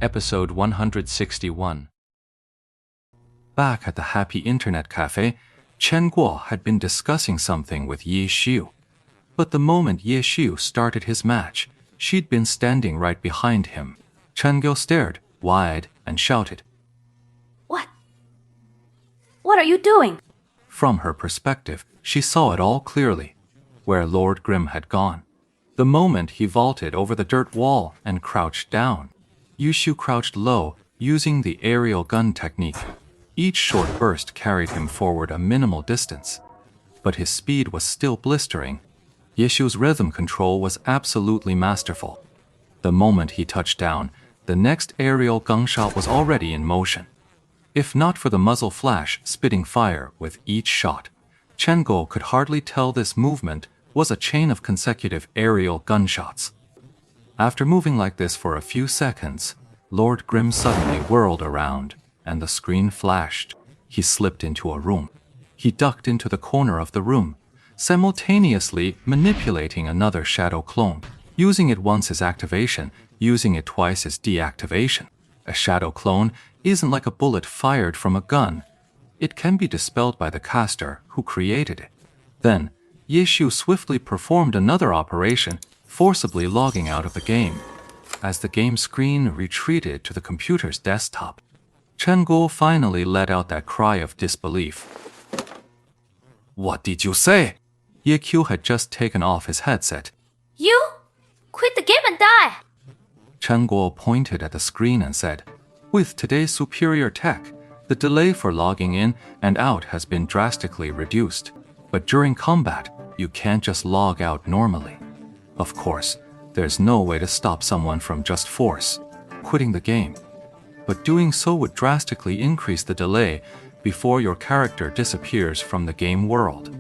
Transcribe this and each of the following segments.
Episode 161. Back at the Happy Internet Cafe, Chen Guo had been discussing something with Ye Xiu. But the moment Ye Xiu started his match, she'd been standing right behind him. Chen Guo stared, wide, and shouted, What? What are you doing? From her perspective, she saw it all clearly, where Lord Grimm had gone. The moment he vaulted over the dirt wall and crouched down, Ye Xiu crouched low, using the aerial gun technique. Each short burst carried him forward a minimal distance, but his speed was still blistering. Ye Xiu's rhythm control was absolutely masterful. The moment he touched down, the next aerial gunshot was already in motion. If not for the muzzle flash spitting fire with each shot, Chen Guo could hardly tell this movement was a chain of consecutive aerial gunshots. After moving like this for a few seconds, Lord Grimm suddenly whirled around, and the screen flashed. He slipped into a room. He ducked into the corner of the room, simultaneously manipulating another shadow clone. Using it once as activation, using it twice as deactivation. A shadow clone isn't like a bullet fired from a gun. It can be dispelled by the caster who created it. Then, Ye Xiu swiftly performed another operation, forcibly logging out of the game. As the game screen retreated to the computer's desktop, Chen Guo finally let out that cry of disbelief. What did you say? Ye Qiu had just taken off his headset. You? Quit the game and die! Chen Guo pointed at the screen and said, With today's superior tech, the delay for logging in and out has been drastically reduced. But during combat, you can't just log out normally. Of course, there's no way to stop someone from just force quitting the game. But doing so would drastically increase the delay before your character disappears from the game world.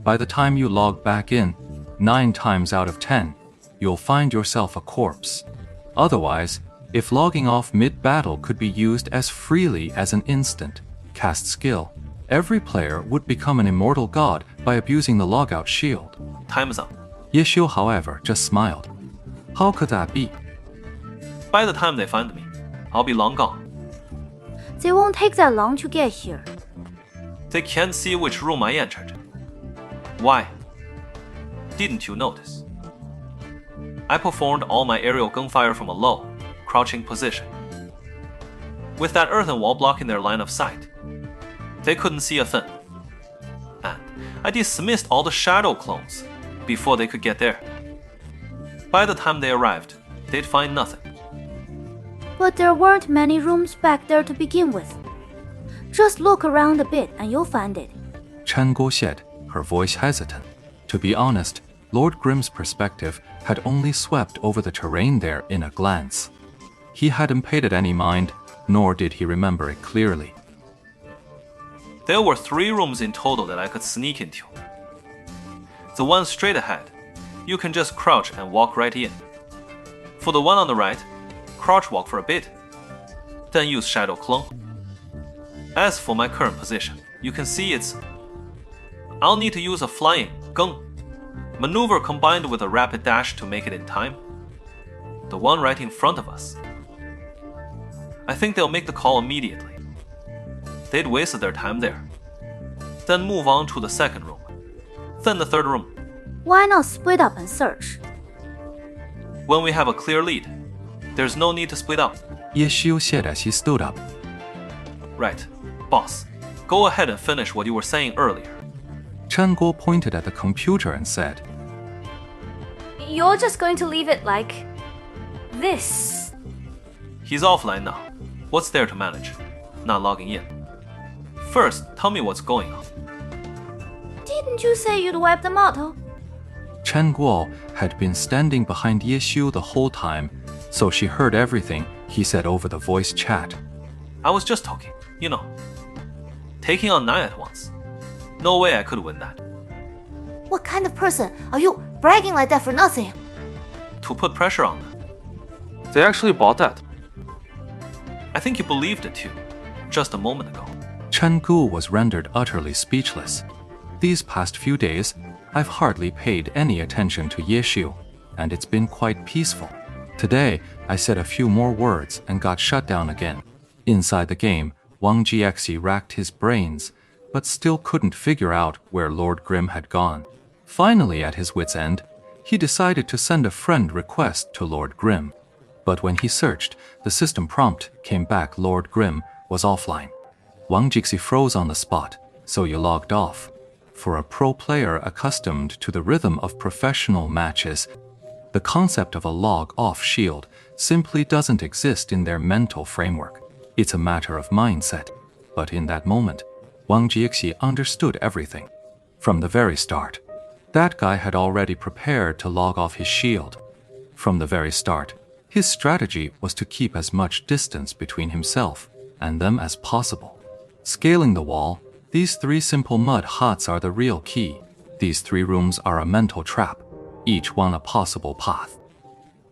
By the time you log back in, 9 times out of 10, you'll find yourself a corpse. Otherwise, if logging off mid-battle could be used as freely as an instant cast skill, every player would become an immortal god by abusing the logout shield. Time's up. Ye Xiu, however, just smiled. How could that be? By the time they find me, I'll be long gone. They won't take that long to get here. They can't see which room I entered. Why? Didn't you notice? I performed all my aerial gunfire from a low, crouching position. With that earthen wall blocking their line of sight, they couldn't see a thing. And I dismissed all the shadow clones before they could get there. By the time they arrived, they'd find nothing. But there weren't many rooms back there to begin with. Just look around a bit and you'll find it. Chen Guo said, her voice hesitant. To be honest, Lord Grimm's perspective had only swept over the terrain there in a glance. He hadn't paid it any mind, nor did he remember it clearly. There were 3 rooms in total that I could sneak into. The one straight ahead, you can just crouch and walk right in. For the one on the right, crouch walk for a bit, then use shadow clone. As for my current position, you can see I'll need to use a flying gung maneuver combined with a rapid dash to make it in time. The one right in front of us. I think they'll make the call immediately. They'd wasted their time there. Then move on to the second room. Then the third room. Why not split up and search? When we have a clear lead, there's no need to split up. Ye Xiu said as he stood up. Right. Boss, go ahead and finish what you were saying earlier. Chen Guo pointed at the computer and said, You're just going to leave it like this. He's offline now. What's there to manage? Not logging in. First, tell me what's going on. Didn't you say you'd wipe them out? Chen Guo had been standing behind Ye Xiu the whole time, so she heard everything he said over the voice chat. I was just talking, taking on 9 at once. No way I could win that. What kind of person are you bragging like that for nothing? To put pressure on them. They actually bought that. I think you believed it too, just a moment ago. Chen Guo was rendered utterly speechless. These past few days, I've hardly paid any attention to Ye Xiu, and it's been quite peaceful. Today, I said a few more words and got shut down again. Inside the game, Wang Jiexi racked his brains, but still couldn't figure out where Lord Grimm had gone. Finally, at his wit's end, he decided to send a friend request to Lord Grimm. But when he searched, the system prompt came back Lord Grimm was offline. Wang Jiexi froze on the spot, so you logged off. For a pro player accustomed to the rhythm of professional matches, the concept of a log-off shield simply doesn't exist in their mental framework. It's a matter of mindset. But in that moment, Wang Jiexi understood everything. From the very start, that guy had already prepared to log off his shield. From the very start, his strategy was to keep as much distance between himself and them as possible. Scaling the wall, these 3 simple mud huts are the real key. These 3 rooms are a mental trap, each one a possible path.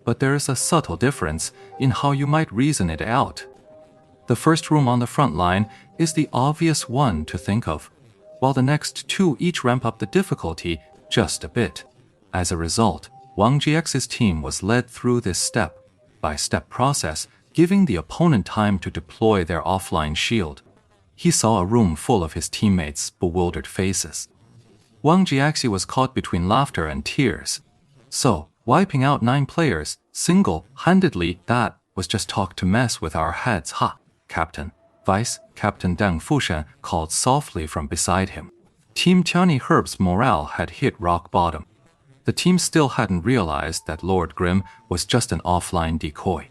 But there is a subtle difference in how you might reason it out. The first room on the front line is the obvious one to think of, while the next 2 each ramp up the difficulty just a bit. As a result, Wang Jiex's team was led through this step-by-step process, giving the opponent time to deploy their offline shield. He saw a room full of his teammates' bewildered faces. Wang Jiexi was caught between laughter and tears. So, wiping out 9 players, single-handedly, that was just talk to mess with our heads, ha! Captain, Vice Captain Deng Fushan called softly from beside him. Team Tiny Herb's morale had hit rock bottom. The team still hadn't realized that Lord Grimm was just an offline decoy.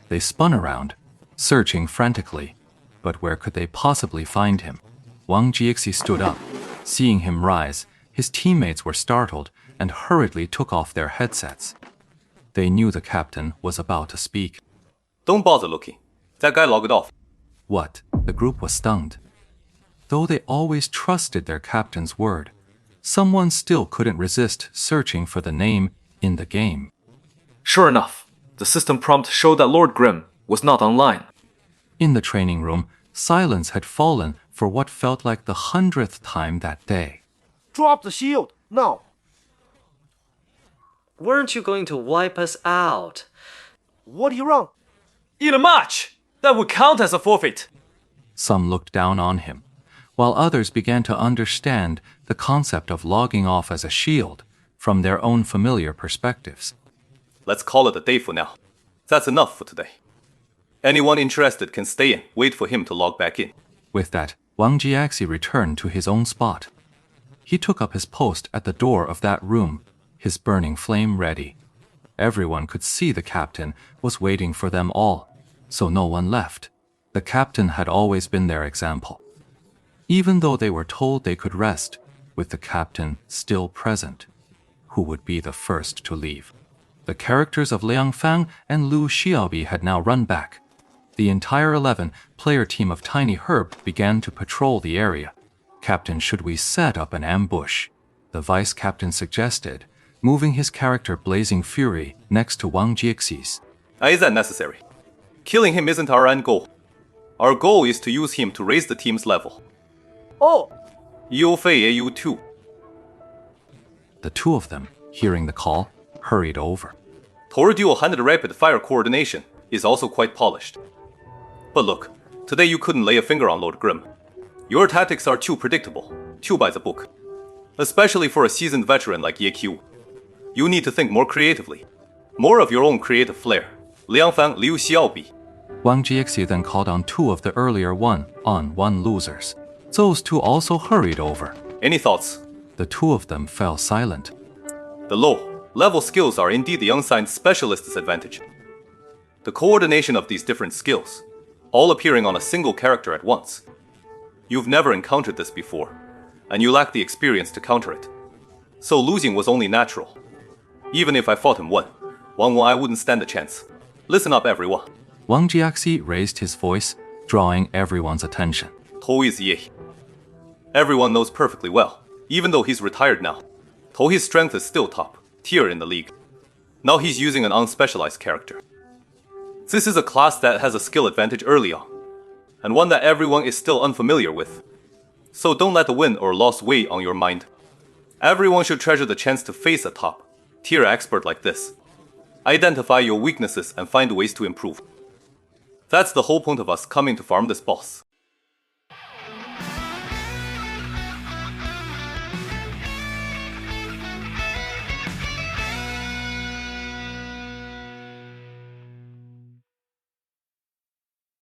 They spun around, searching frantically. But where could they possibly find him? Wang Jiexi stood up. Seeing him rise, his teammates were startled and hurriedly took off their headsets. They knew the captain was about to speak. Don't bother looking. That guy logged off. What? The group was stunned. Though they always trusted their captain's word, someone still couldn't resist searching for the name in the game. Sure enough, the system prompt showed that Lord Grimm was not online. In the training room, silence had fallen for what felt like the 100th time that day. Drop the shield, now! Weren't you going to wipe us out? What are you wrong? In a match! That would count as a forfeit. Some looked down on him, while others began to understand the concept of logging off as a shield from their own familiar perspectives. Let's call it a day for now. That's enough for today. Anyone interested can stay and wait for him to log back in. With that, Wang Jiexi returned to his own spot. He took up his post at the door of that room, his burning flame ready. Everyone could see the captain was waiting for them all, so no one left. The captain had always been their example. Even though they were told they could rest, with the captain still present, who would be the first to leave? The characters of Liang Fang and Lu Xiaobi had now run back. The entire 11-player team of Tiny Herb began to patrol the area. Captain, should we set up an ambush? The vice captain suggested, moving his character Blazing Fury next to Wang Jiexi's. Is that necessary? Killing him isn't our end goal. Our goal is to use him to raise the team's level. Oh! Yu Fei AU 2. The 2 of them, hearing the call, hurried over. Tor dual-handed rapid fire coordination is also quite polished. But look, today you couldn't lay a finger on Lord Grimm. Your tactics are too predictable, too by the book. Especially for a seasoned veteran like Ye Qiu. You need to think more creatively. More of your own creative flair. Liang Fang, Liu Xiaobi. Wang Jiexi then called on 2 of the earlier 1-on-1 losers. Those 2 also hurried over. Any thoughts? The 2 of them fell silent. The low-level skills are indeed the unsigned specialist's advantage. The coordination of these different skills, all appearing on a single character at once. You've never encountered this before, and you lack the experience to counter it. So losing was only natural. Even if I fought him Wang Wen, I wouldn't stand a chance. Listen up, everyone. Wang Jiexi raised his voice, drawing everyone's attention. Tou is Ye. Everyone knows perfectly well, even though he's retired now. Tou's strength is still top tier in the league. Now he's using an unspecialized character. This is a class that has a skill advantage early on, and one that everyone is still unfamiliar with. So don't let the win or loss weigh on your mind. Everyone should treasure the chance to face a top tier expert like this. identify your weaknesses and find ways to improve. That's the whole point of us coming to farm this boss.